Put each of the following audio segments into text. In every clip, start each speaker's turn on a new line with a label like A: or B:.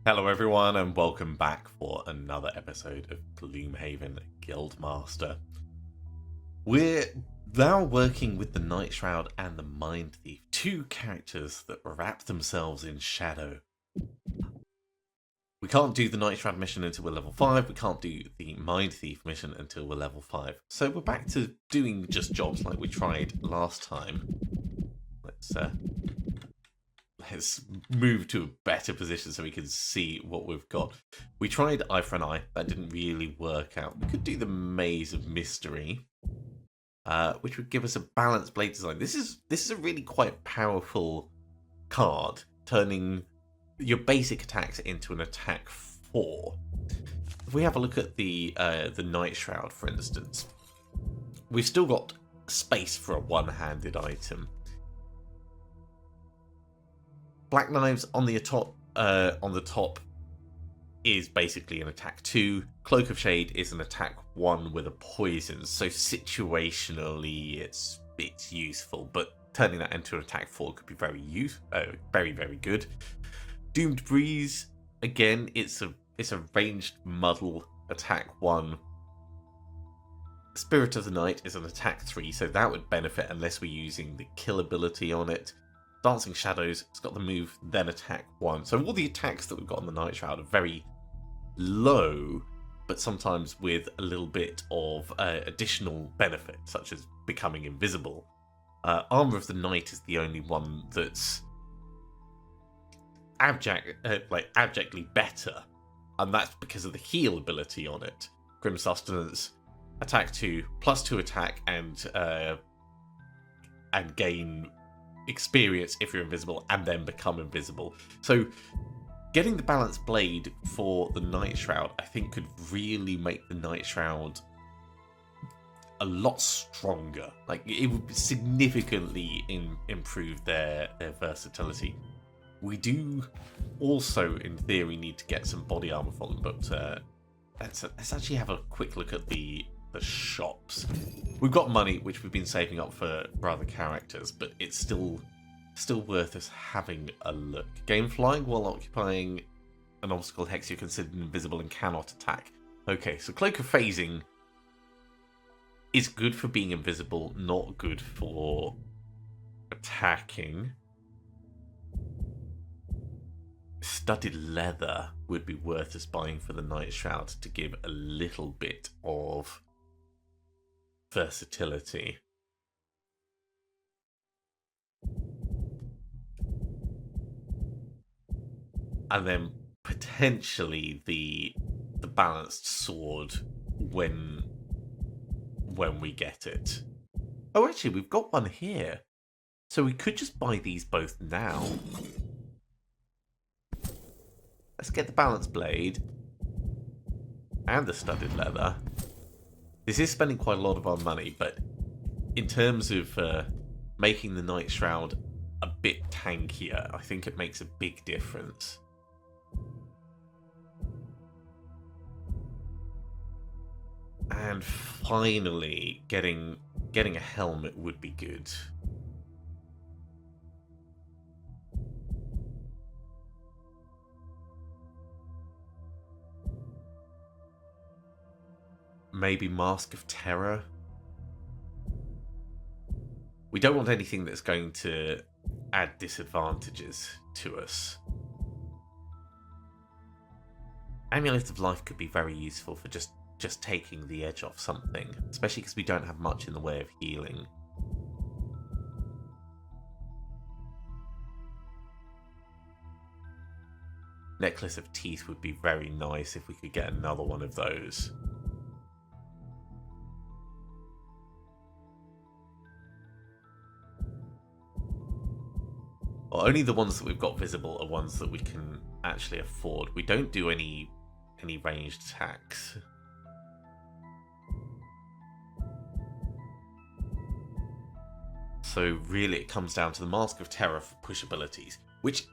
A: Hello everyone and welcome back for another episode of Gloomhaven Guildmaster. We're now working with the Nightshroud and the Mindthief, two characters that wrap themselves in shadow. We can't do the Nightshroud mission until we're level 5, we can't do the Mindthief mission until we're level 5. So we're back to doing just jobs like we tried last time. Let's move to a better position so we can see what we've got. We tried Eye for an Eye. That didn't really work out. We could do the Maze of Mystery, which would give us a balanced blade design. This is a really quite powerful card, turning your basic attacks into an attack 4. If we have a look at the Nightshroud, for instance, we've still got space for a one-handed item. Black Knives on the top is basically an attack 2. Cloak of Shade is an attack 1 with a poison, so situationally it's useful, but turning that into an attack 4 could be very good. Doomed Breeze, again, it's a ranged muddle attack 1. Spirit of the Night is an attack 3, so that would benefit unless we're using the kill ability on it. Dancing Shadows, it's got the move, then attack 1. So all the attacks that we've got on the Nightshroud are very low, but sometimes with a little bit of additional benefit, such as becoming invisible. Armor of the Night is the only one that's abjectly better, and that's because of the heal ability on it. Grim Sustenance, attack 2, +2 attack, and gain experience if you're invisible, and then become invisible. So getting the balanced blade for the Nightshroud, I think, could really make the Nightshroud a lot stronger. Like, it would significantly improve their versatility. We do also, in theory, need to get some body armor from them, but let's actually have a quick look at the shops. We've got money, which we've been saving up for other characters, but it's still worth us having a look. Gain flying while occupying an obstacle hex you're considered invisible and cannot attack. Okay, so Cloak of Phasing is good for being invisible, not good for attacking. Studded Leather would be worth us buying for the Nightshroud to give a little bit of versatility. And then potentially the balanced sword when we get it. Oh, actually, we've got one here. So we could just buy these both now. Let's get the balanced blade and the studded leather. This is spending quite a lot of our money, but in terms of making the Nightshroud a bit tankier, I think it makes a big difference. And finally, getting a helmet would be good. Maybe Mask of Terror. We don't want anything that's going to add disadvantages to us. Amulet of Life could be very useful for just taking the edge off something, especially because we don't have much in the way of healing. Necklace of Teeth would be very nice if we could get another one of those. Well, only the ones that we've got visible are ones that we can actually afford. We don't do any ranged attacks. So really it comes down to the Mask of Terror for push abilities, which,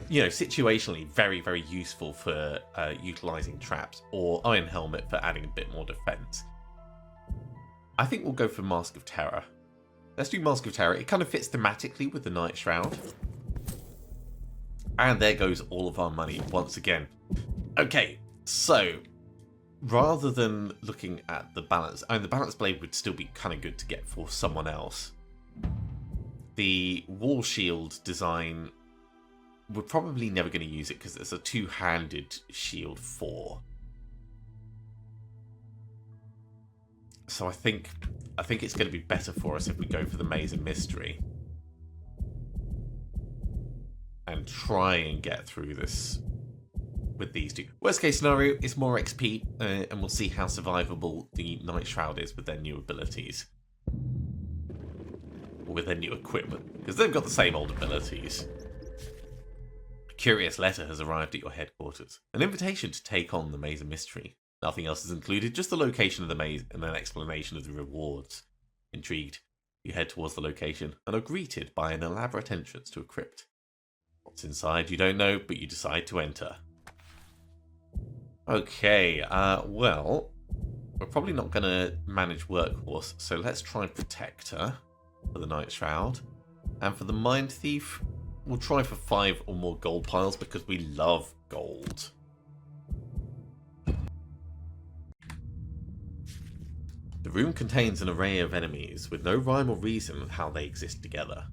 A: you know, situationally very, very useful for utilising traps, or Iron Helmet for adding a bit more defence. I think we'll go for Mask of Terror. Let's do Mask of Terror. It kind of fits thematically with the Nightshroud. And there goes all of our money once again. Okay, so rather than looking at the balance, I mean, the balance blade would still be kind of good to get for someone else. The wall shield design, we're probably never going to use it because it's a two-handed shield 4. So I think it's going to be better for us if we go for the Maze and Mystery and try and get through this with these two. Worst case scenario is more XP, and we'll see how survivable the Nightshroud is with their new abilities. Or with their new equipment, because they've got the same old abilities. A curious letter has arrived at your headquarters. An invitation to take on the Maze and Mystery. Nothing else is included, just the location of the maze and an explanation of the rewards. Intrigued, you head towards the location and are greeted by an elaborate entrance to a crypt. What's inside you don't know, but you decide to enter. Okay, well, we're probably not going to manage Workhorse, so let's try Protector for the Nightshroud. And for the Mindthief, we'll try for 5 or more gold piles because we love gold. The room contains an array of enemies with no rhyme or reason of how they exist together.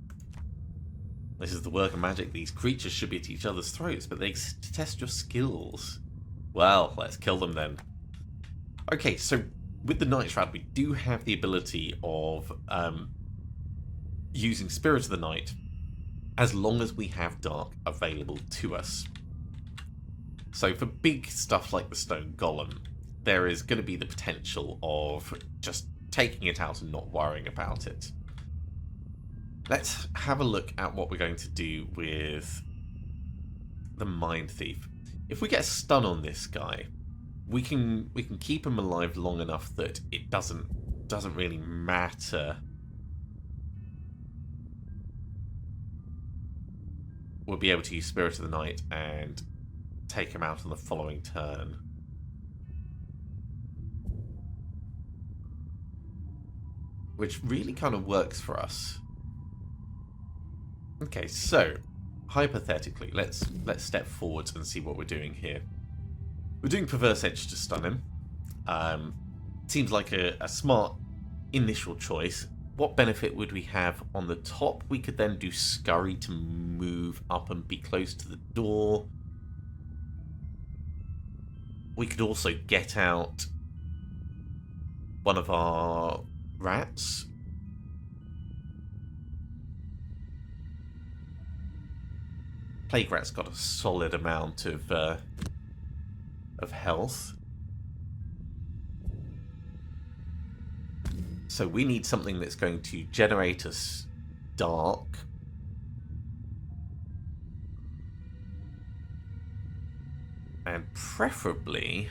A: This is the work of magic. These creatures should be at each other's throats, but they test your skills. Well, let's kill them then. Okay, so with the Nightshroud, we do have the ability of using Spirit of the Night as long as we have Dark available to us. So for big stuff like the Stone Golem, there is going to be the potential of just taking it out and not worrying about it. Let's have a look at what we're going to do with the Mindthief. If we get a stun on this guy, we can keep him alive long enough that it doesn't really matter. We'll be able to use Spirit of the Night and take him out on the following turn. Which really kind of works for us. Okay, so hypothetically, let's step forwards and see what we're doing here. We're doing Perverse Edge to stun him. Seems like a smart initial choice. What benefit would we have on the top? We could then do Scurry to move up and be close to the door. We could also get out one of our rats. Plague Rat's got a solid amount of health. So we need something that's going to generate us dark. And preferably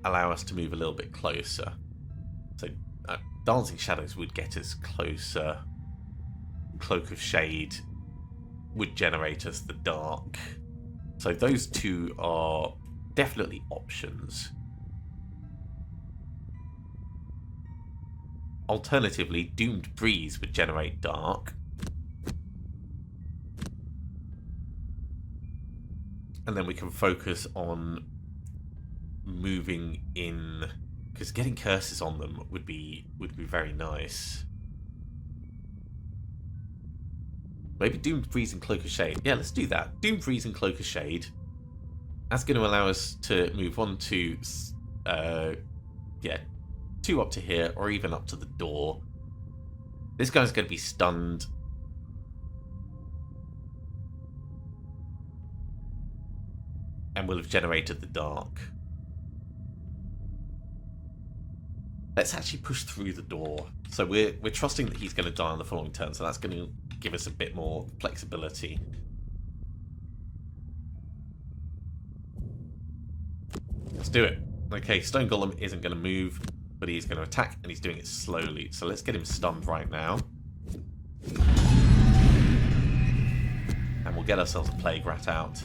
A: allow us to move a little bit closer. So Dancing Shadows would get us closer. Cloak of Shade would generate us the dark. So those two are definitely options. Alternatively, Doomed Breeze would generate dark. And then we can focus on moving in, because getting curses on them would be very nice. Maybe Doomed Breeze and Cloak of Shade. Yeah, let's do that. Doomed Breeze and Cloak of Shade. That's going to allow us to move on to, yeah, 2 up to here, or even up to the door. This guy's going to be stunned. And we'll have generated the dark. Let's actually push through the door. So we're trusting that he's going to die on the following turn, so that's going to give us a bit more flexibility. Let's do it. Okay, Stone Golem isn't going to move, but he's going to attack, and he's doing it slowly. So let's get him stunned right now. And we'll get ourselves a Plague Rat out.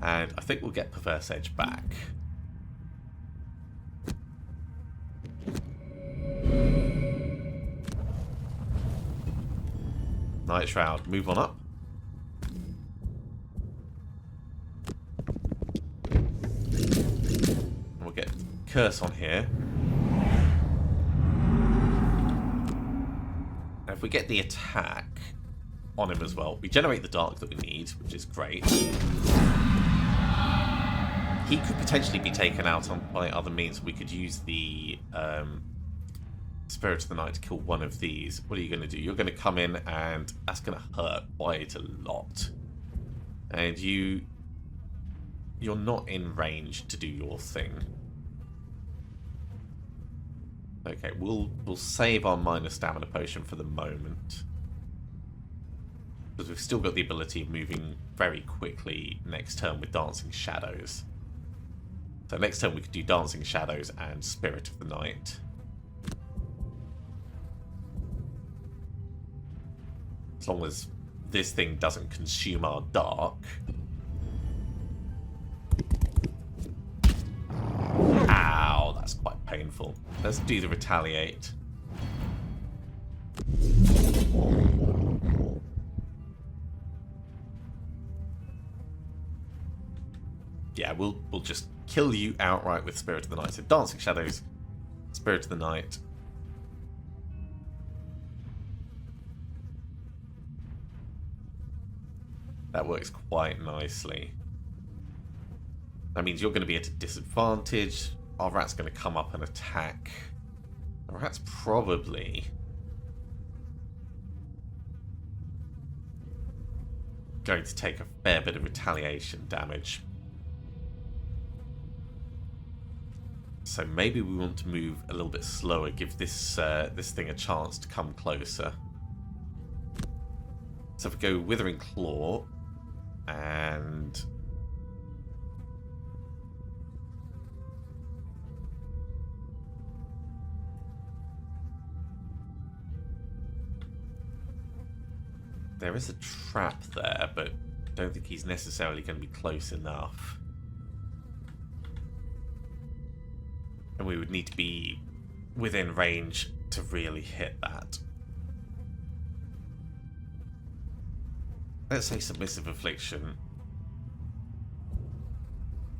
A: And I think we'll get Perverse Edge back. Nightshroud, move on up. And we'll get Curse on here. Now if we get the attack on him as well, we generate the dark that we need, which is great. He could potentially be taken out by other means. We could use the Spirit of the Night to kill one of these. What are you going to do? You're going to come in, and that's going to hurt quite a lot. And you're not in range to do your thing. Okay, we'll save our minor stamina potion for the moment, because we've still got the ability of moving very quickly next turn with Dancing Shadows. So next turn we could do Dancing Shadows and Spirit of the Night. As long as this thing doesn't consume our dark. Ow, that's quite painful. Let's do the Retaliate. Yeah, we'll just kill you outright with Spirit of the Night. So Dancing Shadows, Spirit of the Night. That works quite nicely. That means you're going to be at a disadvantage. Our rat's going to come up and attack. The rat's probably going to take a fair bit of retaliation damage. So maybe we want to move a little bit slower, give this this thing a chance to come closer. So if we go Withering Claw, and there is a trap there, but I don't think he's necessarily going to be close enough. And we would need to be within range to really hit that. Let's say Submissive Affliction.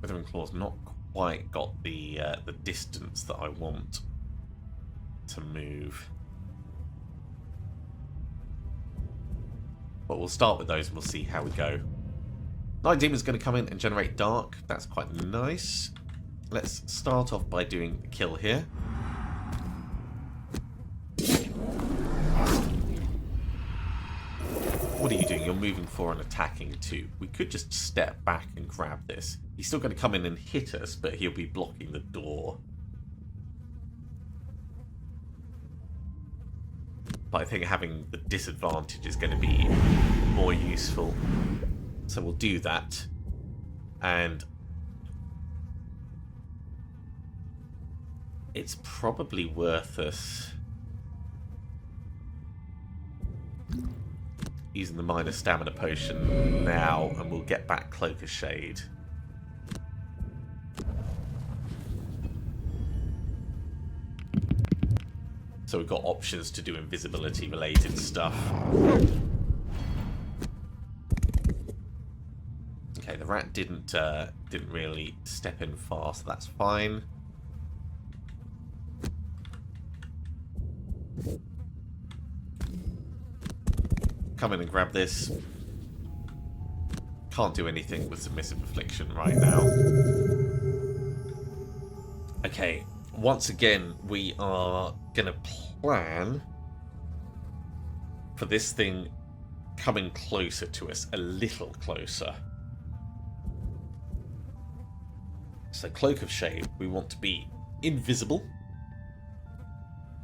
A: Withering Claw's not quite got the distance that I want to move. But we'll start with those and we'll see how we go. Night Demon's going to come in and generate dark. That's quite nice. Let's start off by doing a kill here. What are you doing? You're moving 4 and attacking 2. We could just step back and grab this. He's still going to come in and hit us, but he'll be blocking the door. But I think having the disadvantage is going to be more useful. So we'll do that. And it's probably worth us using the minor stamina potion now, and we'll get back Cloak of Shade. So we've got options to do invisibility related stuff. Okay, the rat didn't really step in fast, so that's fine. Come in and grab this. Can't do anything with Submissive Affliction right now. Okay, once again, we are going to plan for this thing coming closer to us, a little closer. So Cloak of Shade, we want to be invisible.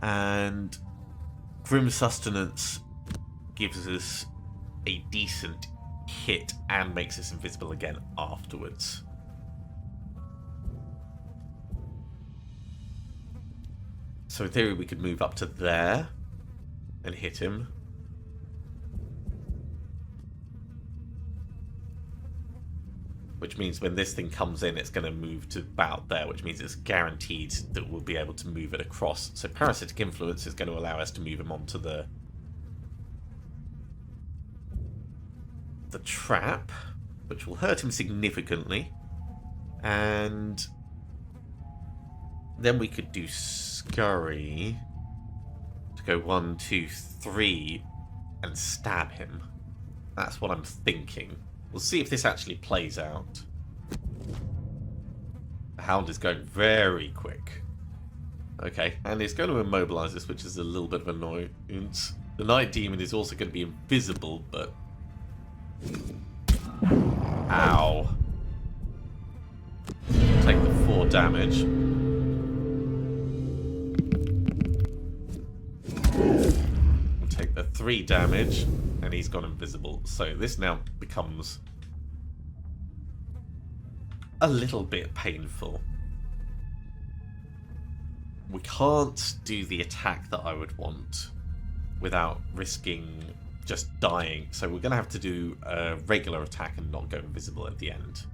A: And Grim Sustenance gives us a decent hit and makes us invisible again afterwards. So in theory we could move up to there and hit him. Which means when this thing comes in, it's going to move to about there, which means it's guaranteed that we'll be able to move it across. So Parasitic Influence is going to allow us to move him onto the the trap, which will hurt him significantly. And then we could do Scurry to go 1, 2, 3 and stab him. That's what I'm thinking. We'll see if this actually plays out. The Hound is going very quick. Okay, and it's going to immobilize this, which is a little bit of annoyance. The Night Demon is also going to be invisible, but... Ow. Take the 4 damage. We'll take the 3 damage, and he's gone invisible. So this now becomes a little bit painful. We can't do the attack that I would want without risking just dying. So we're going to have to do a regular attack and not go invisible at the end.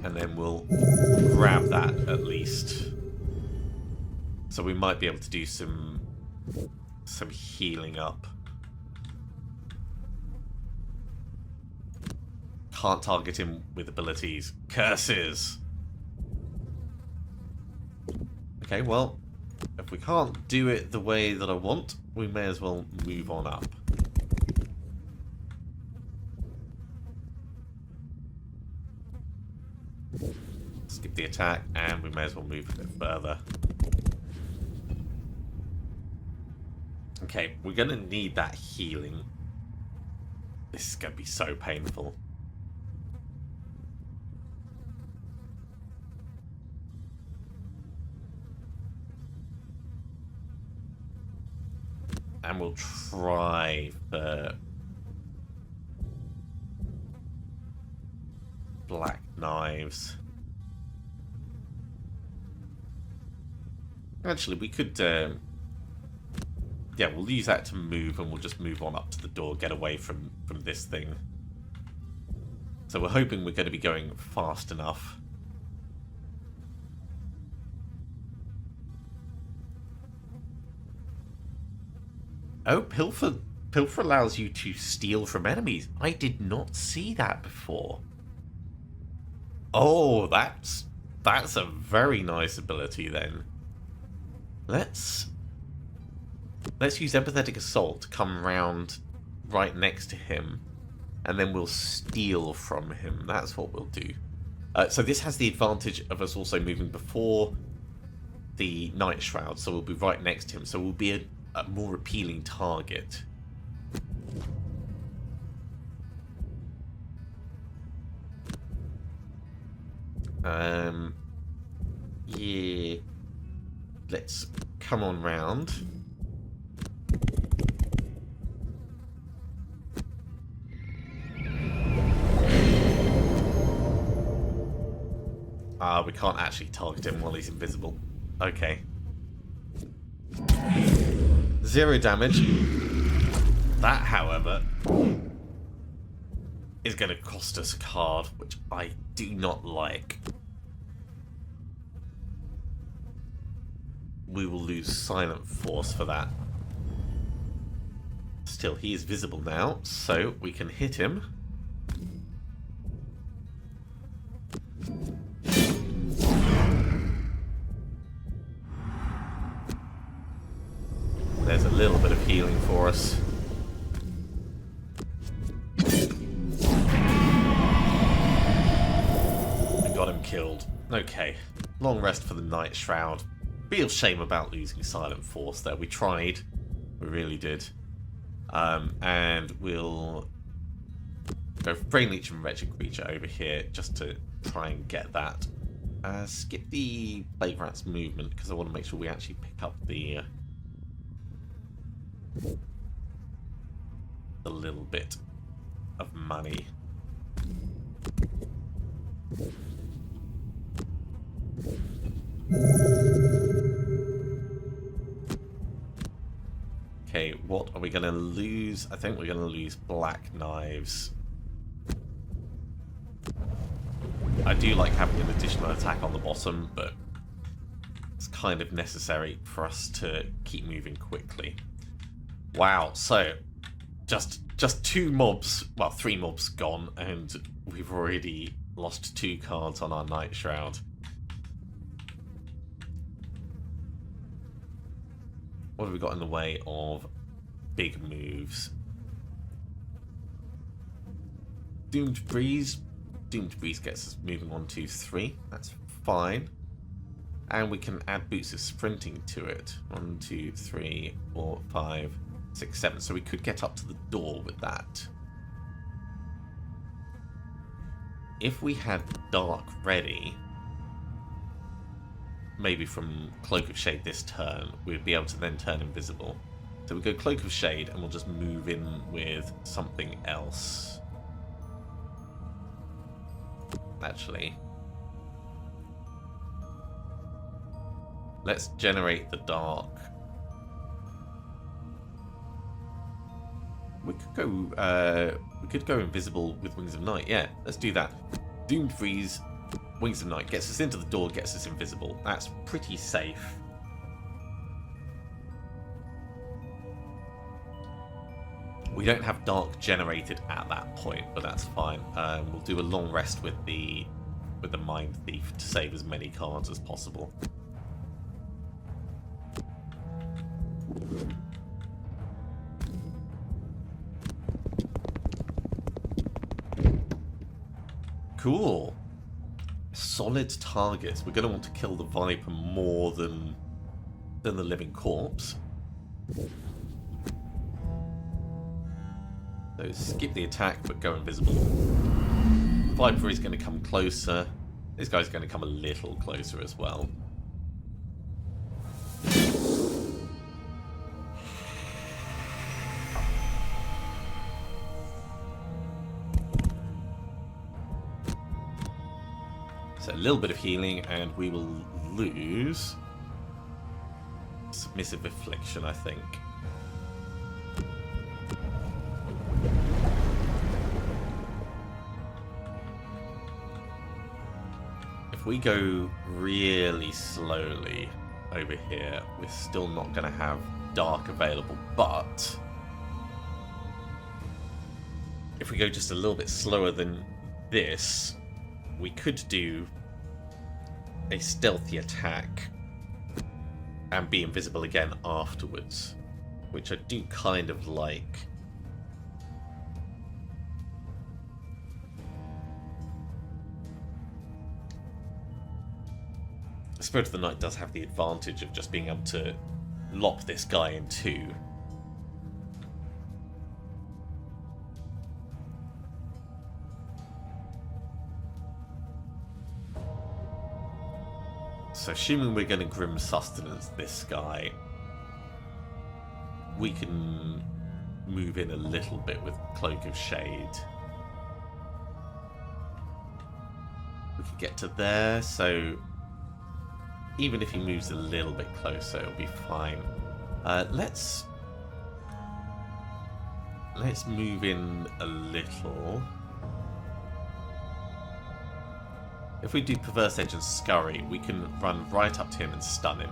A: And then we'll grab that at least. So we might be able to do some healing up. Can't target him with abilities. Curses! Okay, well, if we can't do it the way that I want, we may as well move on up. Skip the attack, and we may as well move a bit further. Okay, we're going to need that healing. This is going to be so painful. And we'll try for black knives. Actually, we could... yeah, we'll use that to move, and we'll just move on up to the door, get away from this thing. So we're hoping we're going to be going fast enough. Oh, Pilfer allows you to steal from enemies. I did not see that before. Oh, that's a very nice ability then. Let's use Empathetic Assault to come round right next to him, and then we'll steal from him. That's what we'll do. So this has the advantage of us also moving before the Nightshroud, so we'll be right next to him, so we'll be a more appealing target. Yeah. Let's come on round. We can't actually target him while he's invisible. Okay. 0 damage. That, however, is going to cost us a card, which I do not like. We will lose Silent Force for that. Still, he is visible now, so we can hit him. There's a little bit of healing for us. We got him killed. Okay. Long rest for the Nightshroud. Real shame about losing Silent Force there. We tried. We really did. And we'll go for Brain Leech and Wretched Creature over here just to try and get that. Skip the Plague Rat's movement because I want to make sure we actually pick up the little bit of money. Okay, what are we going to lose? I think we're going to lose black knives. I do like having an additional attack on the bottom, but it's kind of necessary for us to keep moving quickly. Wow, so just 2 mobs, well, 3 mobs gone, and we've already lost 2 cards on our Nightshroud. What have we got in the way of big moves? Doomed Breeze. Doomed Breeze gets us moving 1, 2, 3. That's fine. And we can add Boots of Sprinting to it. 1, 2, 3, 4, 5, 6, 7. So we could get up to the door with that. If we had Dark ready, maybe from Cloak of Shade this turn, we'd be able to then turn invisible. So we go Cloak of Shade and we'll just move in with something else. Actually, let's generate the Dark. We could go invisible with Wings of Night. Yeah, let's do that. Doomed Breeze, Wings of Night gets us into the door, gets us invisible. That's pretty safe. We don't have Dark generated at that point, but that's fine. We'll do a long rest with the Mindthief to save as many cards as possible. Cool. Solid targets. We're going to want to kill the Viper more than the living corpse. So skip the attack, but go invisible. Viper is going to come closer. This guy's going to come a little closer as well. So a little bit of healing, and we will lose Submissive Affliction, I think. If we go really slowly over here, we're still not going to have Dark available, but if we go just a little bit slower than this, we could do a stealthy attack and be invisible again afterwards, which I do kind of like. Spirit of the Night does have the advantage of just being able to lop this guy in 2. So assuming we're going to Grim Sustenance this guy, we can move in a little bit with Cloak of Shade. We could get to there, so even if he moves a little bit closer, it'll be fine. Let's move in a little. If we do Perverse Edge and Scurry, we can run right up to him and stun him.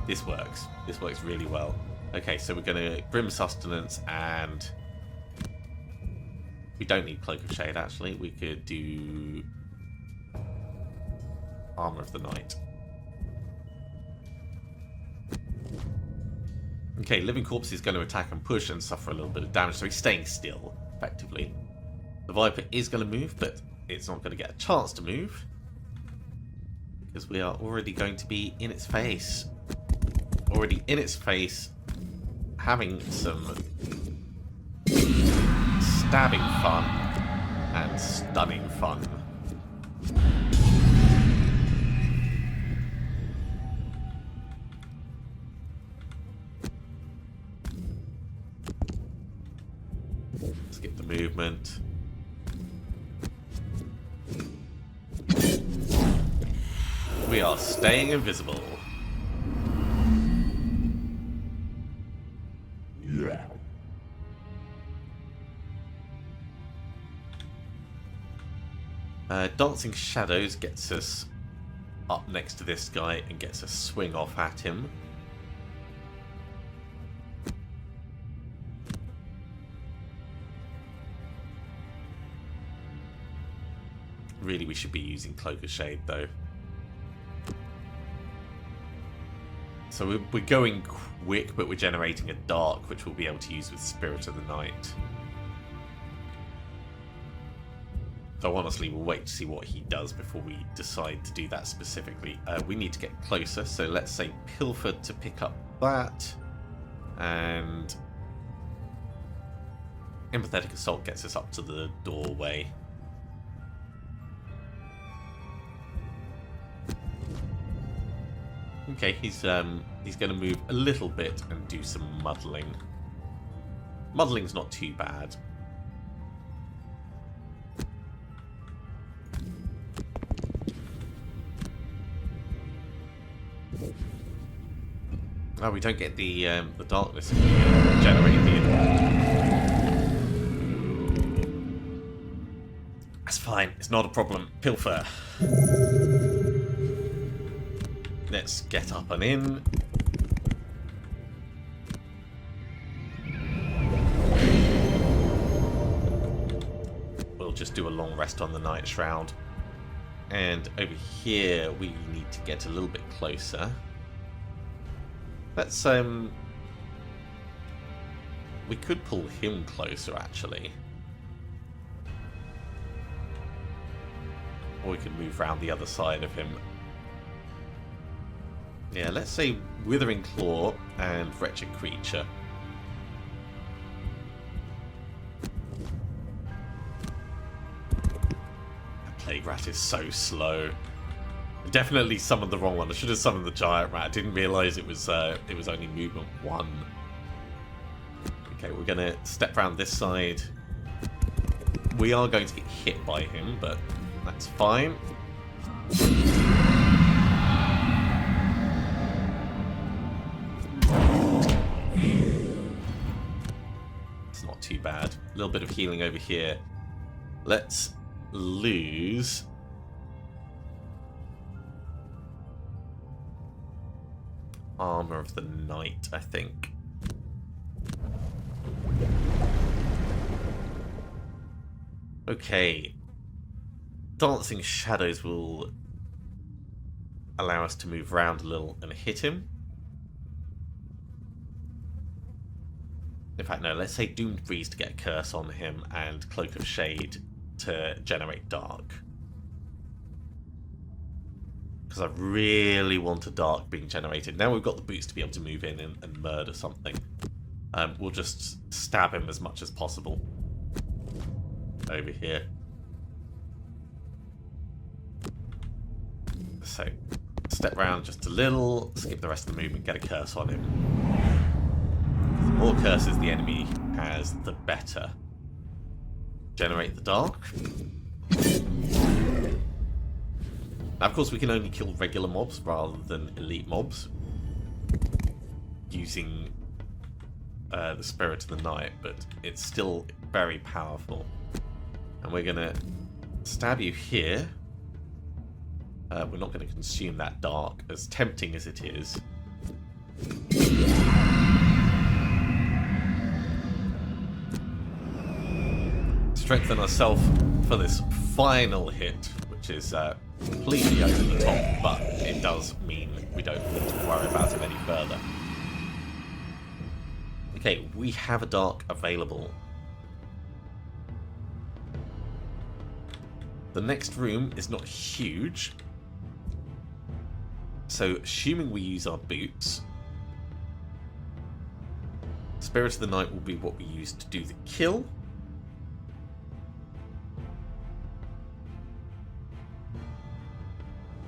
A: This works. This works really well. Okay, so we're going to Grim Sustenance, and we don't need Cloak of Shade, actually. We could do Armor of the Night. Okay, Living Corpse is going to attack and push and suffer a little bit of damage, so he's staying still, effectively. The Viper is going to move, but it's not going to get a chance to move, because we are already going to be in its face. Already in its face, having some stabbing fun and stunning fun. Skip the movement. We are staying invisible.
B: Yeah.
A: Dancing Shadows gets us up next to this guy and gets a swing off at him. Really, we should be using Cloak of Shade, though. So we're going quick, but we're generating a dark, which we'll be able to use with Spirit of the Night. So honestly, we'll wait to see what he does before we decide to do that specifically. We need to get closer, so let's say Pilfer to pick up that. And Empathetic Assault gets us up to the doorway. Okay, he's going to move a little bit and do some muddling. Muddling's not too bad. Oh, we don't get the darkness generated. That's fine. It's not a problem. Pilfer. Let's get up and in. We'll just do a long rest on the Nightshroud. And over here, we need to get a little bit closer. Let's, we could pull him closer, actually. Or we could move around the other side of him. Yeah, let's say Withering Claw and Wretched Creature. That Plague Rat is so slow. Definitely summoned the wrong one. I should have summoned the Giant Rat. I didn't realise it was only movement 1. Okay, we're going to step around this side. We are going to get hit by him, but that's fine. It's not too bad. A little bit of healing over here. Let's lose Armor of the Night, I think. Okay. Dancing Shadows will allow us to move around a little and hit him. In fact, no, let's say Doomed Breeze to get a curse on him and Cloak of Shade to generate dark. Because I really want a dark being generated. Now we've got the boots to be able to move in and murder something. We'll just stab him as much as possible. Over here. So, step round just a little, skip the rest of the movement, get a curse on him. The more curses the enemy has, the better. Generate the dark. Now, of course, we can only kill regular mobs rather than elite mobs using the Spirit of the Night, but it's still very powerful. And we're going to stab you here. We're not going to consume that dark, as tempting as it is. Strengthen ourselves for this final hit, which is completely over the top, but it does mean we don't need to worry about it any further. Okay, we have a dark available. The next room is not huge, so assuming we use our boots, Spirit of the Night will be what we use to do the kill.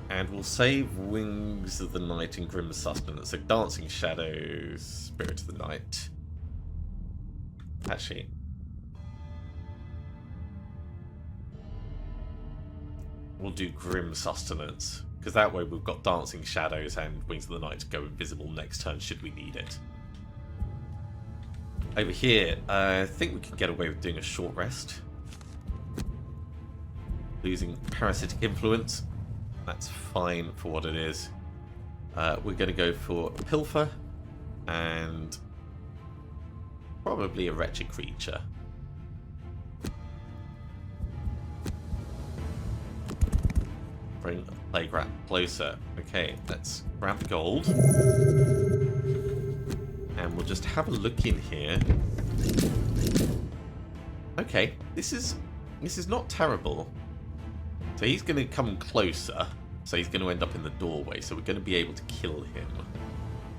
A: And we'll save Wings of the Night and Grim Sustenance. So Dancing Shadows, Spirit of the Night. Actually, we'll do Grim Sustenance, because that way we've got Dancing Shadows and Wings of the Night to go invisible next turn should we need it. Over here, I think we can get away with doing a short rest. Losing parasitic influence. That's fine for what it is. We're going to go for a pilfer and probably a wretched creature. Bring the plague rat closer. Okay, let's grab the gold. And we'll just have a look in here. Okay, this is not terrible. So he's going to come closer. So he's going to end up in the doorway. So we're going to be able to kill him.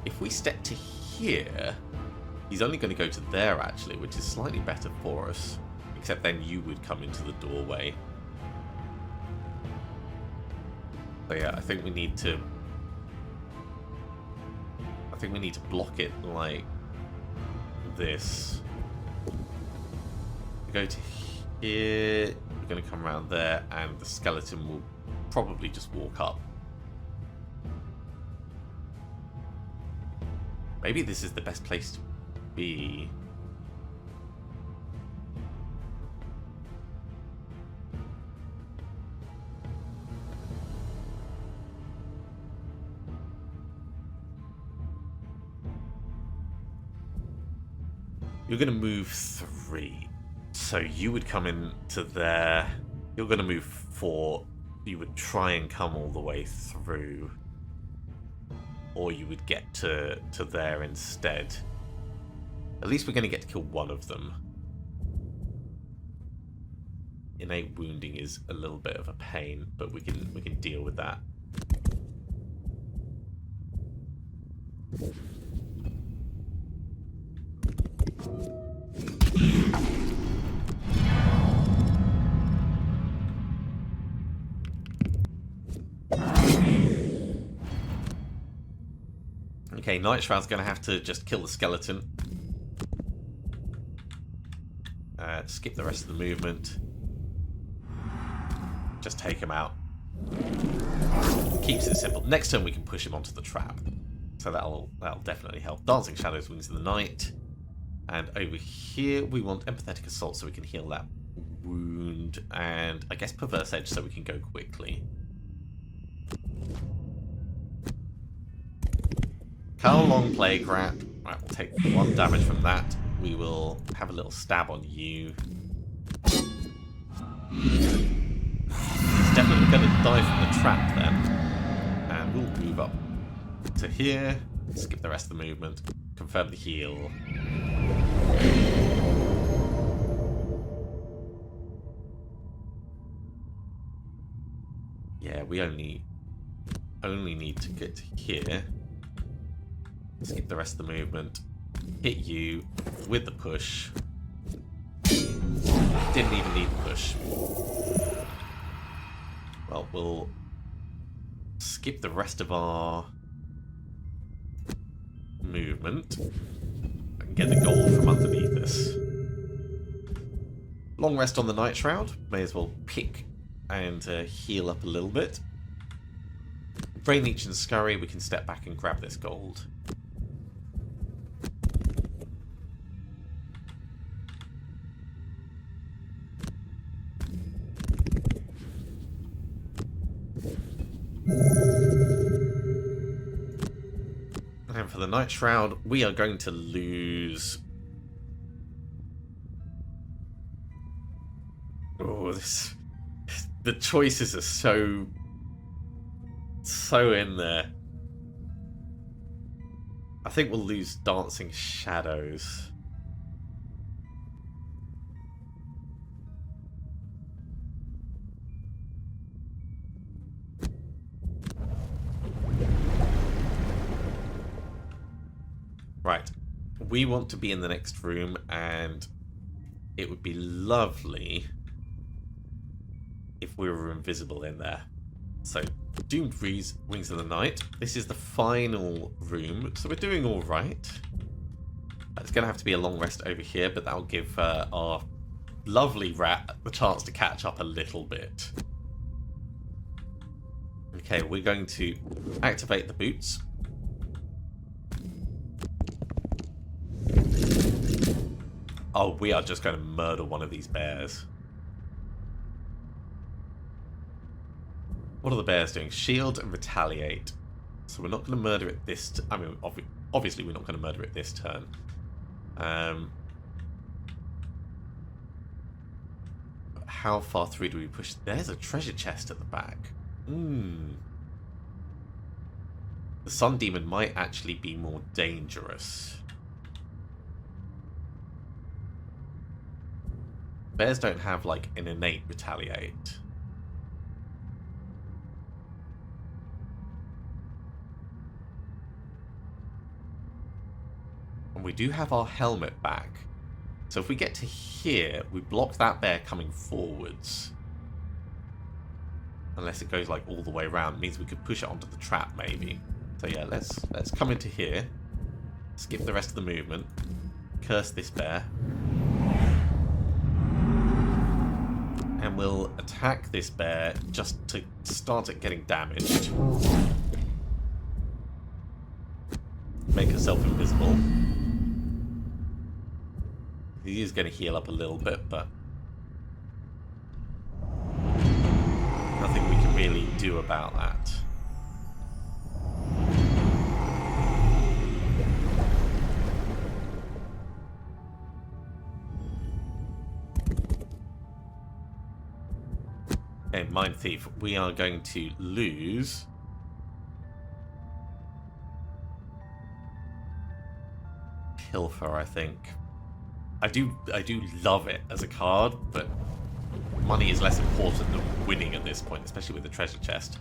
A: If we step to here, he's only going to go to there actually, which is slightly better for us. Except then you would come into the doorway. So yeah, I think we need to block it like this. We go to here, we're going to come around there, and the skeleton will probably just walk up. Maybe this is the best place to be. You're going to move 3. So you would come into there. You're going to move 4. You would try and come all the way through. Or you would get to there instead. At least we're going to get to kill one of them. Innate wounding is a little bit of a pain, but we can deal with that. Okay, Nightshroud's going to have to just kill the skeleton. Skip the rest of the movement. Just take him out. Keeps it simple. Next turn we can push him onto the trap. So that'll definitely help. Dancing Shadows, Wings of the Night. And over here we want Empathetic Assault so we can heal that wound. And I guess Perverse Edge so we can go quickly. Carl Long Plague Rat. Right, we'll take 1 damage from that. We will have a little stab on you. He's definitely going to die from the trap then. And we'll move up to here. Skip the rest of the movement. Confirm the heal. Yeah, we only need to get to here. Skip the rest of the movement. Hit you with the push. Didn't even need the push. Well, we'll skip the rest of our movement and get the gold from underneath us. Long rest on the Nightshroud. May as well pick and heal up a little bit. Brain Leech and Scurry, we can step back and grab this gold. And for the Nightshroud, we are going to lose... Oh, the choices are so in there. I think we'll lose Dancing Shadows. Right, we want to be in the next room, and it would be lovely if we were invisible in there. So, Doomed Wings of the Night. This is the final room, so we're doing all right. It's going to have to be a long rest over here, but that'll give our lovely rat the chance to catch up a little bit. Okay, we're going to activate the boots. Oh, we are just going to murder one of these bears. What are the bears doing? Shield and retaliate. So we're not going to murder it this... I mean, obviously we're not going to murder it this turn. How far through do we push? There's a treasure chest at the back. The Sun Demon might actually be more dangerous. Bears don't have, like, an innate retaliate. And we do have our helmet back. So if we get to here, we block that bear coming forwards. Unless it goes, like, all the way around. It means we could push it onto the trap, maybe. So yeah, let's come into here. Skip the rest of the movement. Curse this bear. And we'll attack this bear just to start it getting damaged. Make herself invisible. He is going to heal up a little bit, but nothing we can really do about that. Okay, Mindthief, we are going to lose Pilfer, I think. I do love it as a card, but money is less important than winning at this point, especially with the treasure chest.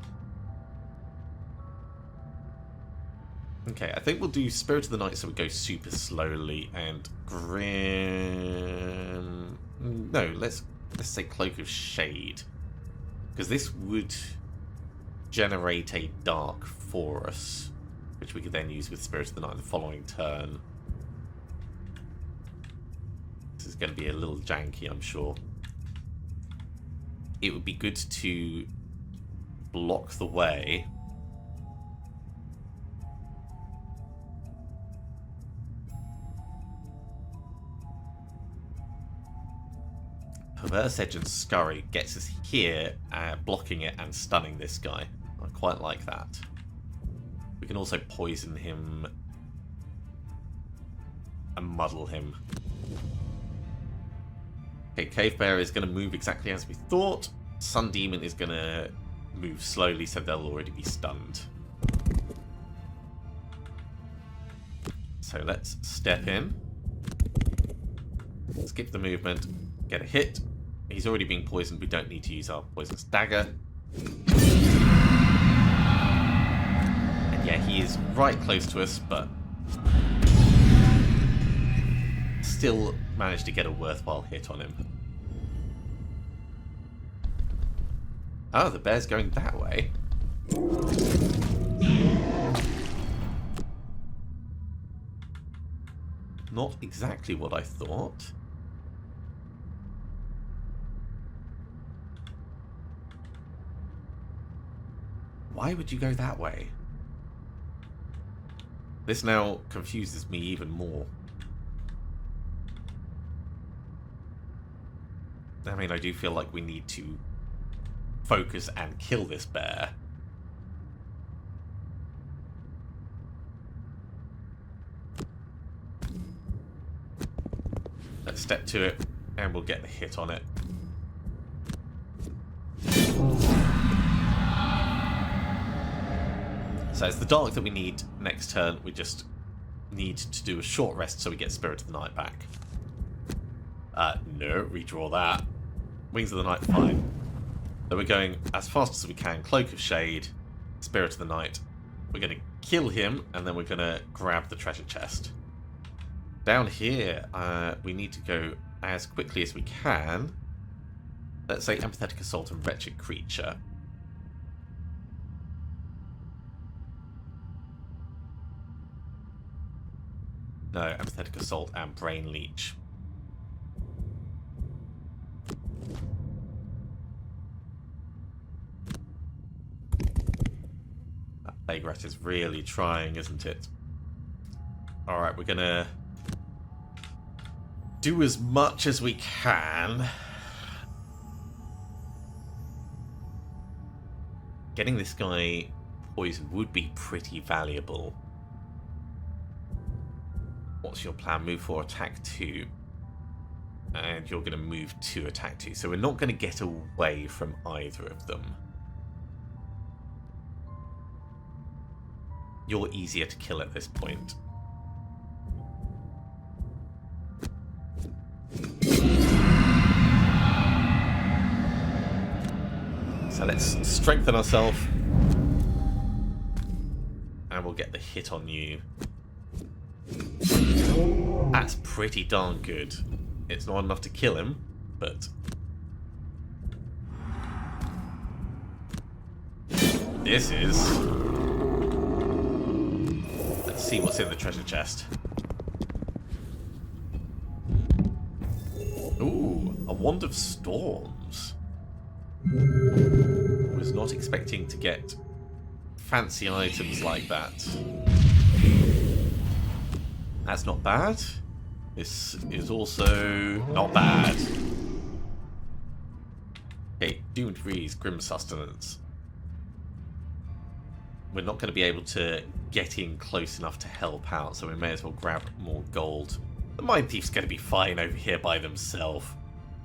A: Okay, I think we'll do Spirit of the Night so we go super slowly, and Grim... No, let's say Cloak of Shade. Because this would generate a dark for us, which we could then use with Spirit of the Night the following turn. This is going to be a little janky, I'm sure. It would be good to block the way. Perverse Edge and Scurry gets us here, blocking it and stunning this guy. I quite like that. We can also poison him and muddle him. Okay, Cave Bear is going to move exactly as we thought. Sun Demon is going to move slowly, so they'll already be stunned. So let's step in. Skip the movement. Get a hit. He's already being poisoned. We don't need to use our Poisonous Dagger. And yeah, he is right close to us, but still managed to get a worthwhile hit on him. Oh, the bear's going that way. Not exactly what I thought. Why would you go that way? This now confuses me even more. I mean, I do feel like we need to focus and kill this bear. Let's step to it, and we'll get the hit on it. So it's the dark that we need next turn. We just need to do a short rest so we get Spirit of the Night back. No, redraw that. Wings of the Night, fine. So we're going as fast as we can. Cloak of Shade, Spirit of the Night. We're going to kill him, and then we're going to grab the treasure chest. Down here, we need to go as quickly as we can. Let's say Empathetic Assault and Wretched Creature. No, Empathetic Assault and Brain Leech. That Plague Rat is really trying, isn't it? Alright, we're gonna do as much as we can. Getting this guy poisoned would be pretty valuable. What's your plan? Move 4, attack 2. And you're going to move 2, attack 2. So we're not going to get away from either of them. You're easier to kill at this point. So let's strengthen ourselves. And we'll get the hit on you. That's pretty darn good. It's not enough to kill him, but... this is... let's see what's in the treasure chest. Ooh, a Wand of Storms. Was not expecting to get fancy items like that. That's not bad. This is also not bad. Okay, Doomed Freeze, Grim Sustenance. We're not going to be able to get in close enough to help out, so we may as well grab more gold. The Mindthief's going to be fine over here by themselves.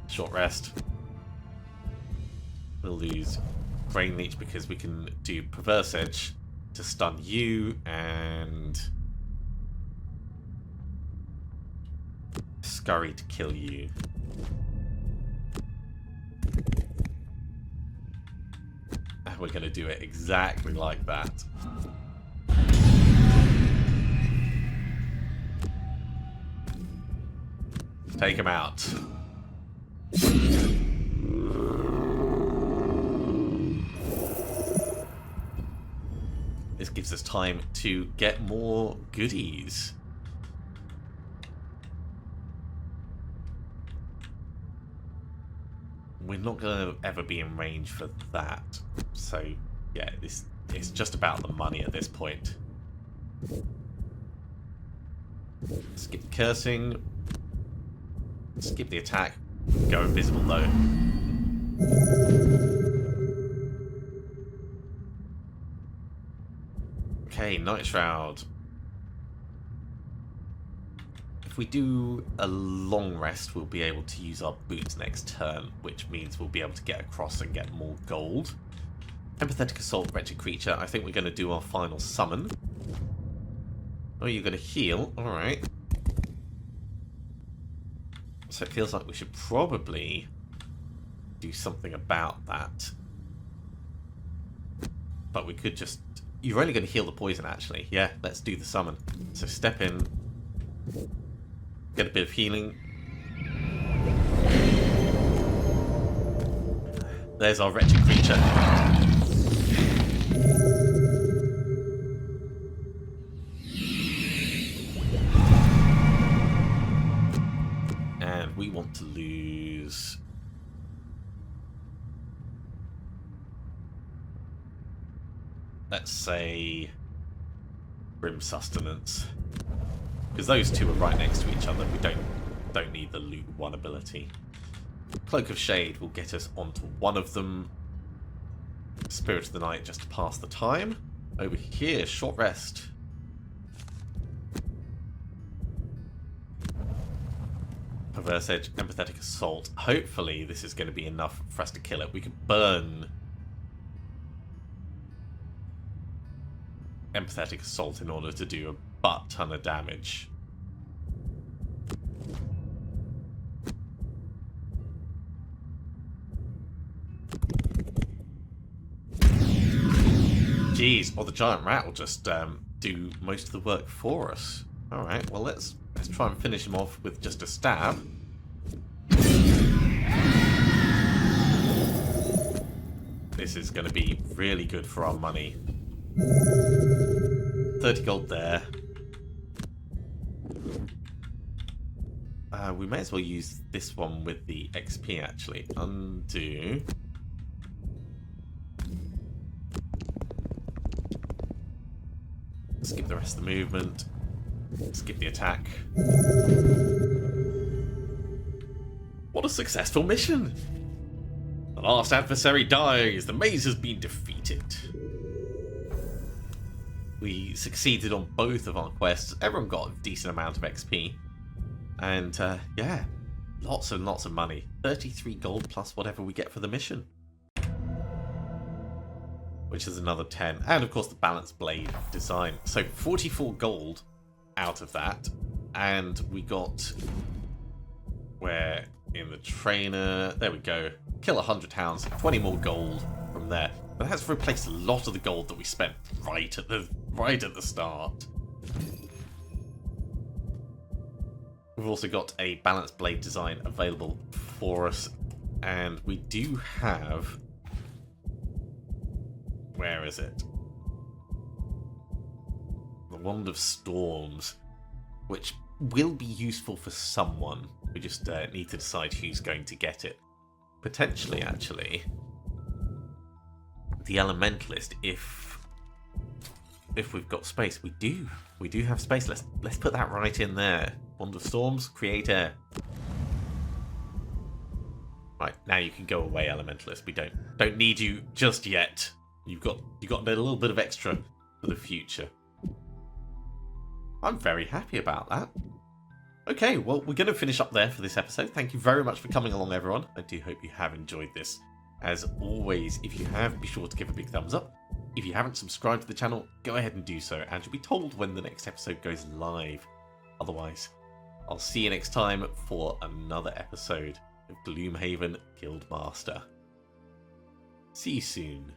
A: Short rest. We'll lose Brain Leech because we can do Perverse Edge to stun you, and Scurry to kill you. And we're going to do it exactly like that. Take him out. This gives us time to get more goodies. We're not going to ever be in range for that. So, yeah, it's just about the money at this point. Skip the cursing. Skip the attack. Go invisible, though. Okay, Nightshroud. If we do a long rest, we'll be able to use our boots next turn, which means we'll be able to get across and get more gold. Empathetic Assault, Wretched Creature. I think we're going to do our final summon. Oh, you're going to heal? Alright. So it feels like we should probably do something about that. But we could just... you're only going to heal the poison, actually. Yeah, let's do the summon. So step in. Get a bit of healing. There's our Wretched Creature. And we want to lose... let's say... Grim Sustenance. Because those two are right next to each other. We don't need the loot 1 ability. Cloak of Shade will get us onto one of them. Spirit of the Night just to pass the time. Over here, short rest. Perverse Edge, Empathetic Assault. Hopefully this is going to be enough for us to kill it. We could burn Empathetic Assault in order to do a butt ton of damage. Jeez, well, the giant rat will just do most of the work for us. Alright, well let's try and finish him off with just a stab. This is going to be really good for our money. 30 gold there. We may as well use this one with the XP, actually. Undo. Skip the rest of the movement. Skip the attack. What a successful mission! last adversary dies. The maze has been defeated. We succeeded on both of our quests. Everyone got a decent amount of XP. And, yeah, lots and lots of money. 33 gold plus whatever we get for the mission. Which is another 10. And, of course, the balanced blade design. So, 44 gold out of that. And we got... Where in the trainer... There we go. Kill 100 hounds. 20 more gold from there. But that's replaced a lot of the gold that we spent right at the start. We've also got a balanced blade design available for us. And we do have... Where is it? The Wand of Storms, which will be useful for someone. We just need to decide who's going to get it. Potentially, actually, the Elementalist, if we've got space. We do have space. Let's put that right in there. Wand of Storms, create air. Right, now you can go away, Elementalist. We don't need you just yet. You got a little bit of extra for the future. I'm very happy about that. Okay, well, we're going to finish up there for this episode. Thank you very much for coming along, everyone. I do hope you have enjoyed this. As always, if you have, be sure to give a big thumbs up. If you haven't subscribed to the channel, go ahead and do so, and you'll be told when the next episode goes live. Otherwise, I'll see you next time for another episode of Gloomhaven Guildmaster. See you soon.